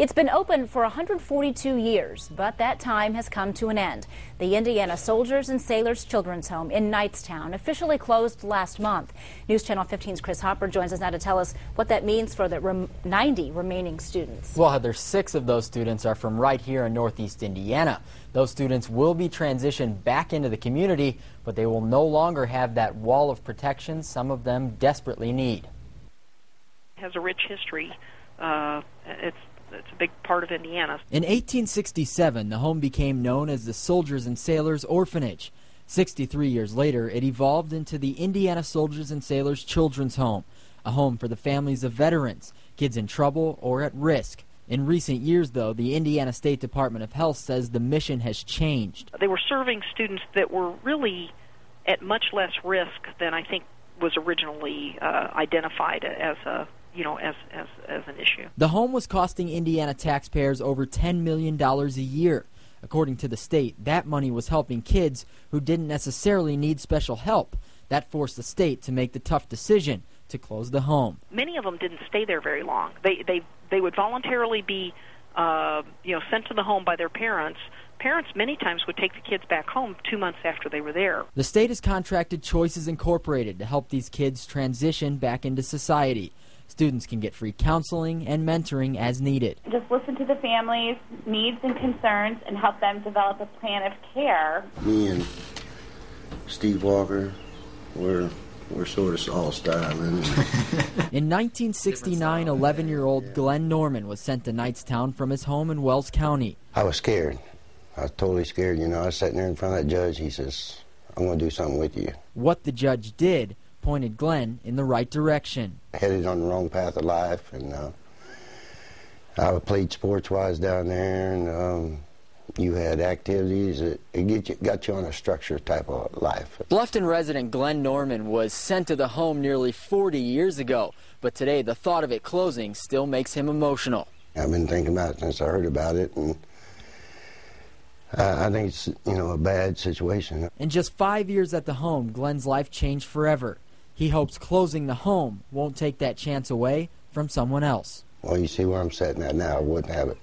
It's been open for 142 years, but that time has come to an end. The Indiana Soldiers and Sailors Children's Home in Knightstown officially closed last month. News Channel 15's Chris Hopper joins us now to tell us what that means for the 90 remaining students. Well, Heather, 6 of those students are from right here in Northeast Indiana. Those students will be transitioned back into the community, but they will no longer have that wall of protection some of them desperately need. It has a rich history. It's a big part of Indiana. In 1867, the home became known as the Soldiers and Sailors Orphanage. 63 years later, it evolved into the Indiana Soldiers and Sailors Children's Home, a home for the families of veterans, kids in trouble or at risk. In recent years, though, the Indiana State Department of Health says the mission has changed. They were serving students that were really at much less risk than I think was originally identified as an issue. The home was costing Indiana taxpayers over $10 million a year. According to the state, that money was helping kids who didn't necessarily need special help. That forced the state to make the tough decision to close the home. Many of them didn't stay there very long. They would voluntarily be sent to the home by their parents. Parents many times would take the kids back home 2 months after they were there. The state has contracted Choices Incorporated to help these kids transition back into society. Students can get free counseling and mentoring as needed. Just listen to the families' needs and concerns and help them develop a plan of care. Me and Steve Walker, we're sort of all styling. In 1969, 11-year-old Glenn Norman was sent to Knightstown from his home in Wells County. I was scared. I was totally scared. You know, I was sitting there in front of that judge. He says, I'm going to do something with you. What the judge did pointed Glenn in the right direction. Headed on the wrong path of life, and I played sports-wise down there, and you had activities that got you on a structured type of life. Bluffton resident Glenn Norman was sent to the home nearly 40 years ago, but today the thought of it closing still makes him emotional. I've been thinking about it since I heard about it, and I think it's, a bad situation. In just 5 years at the home, Glenn's life changed forever. He hopes closing the home won't take that chance away from someone else. Well, you see where I'm sitting at now. I wouldn't have it.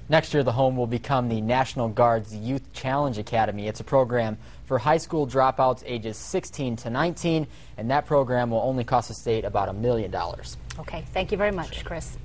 Next year, the home will become the National Guard's Youth Challenge Academy. It's a program for high school dropouts ages 16 to 19, and that program will only cost the state about $1 million. Okay, thank you very much, Chris.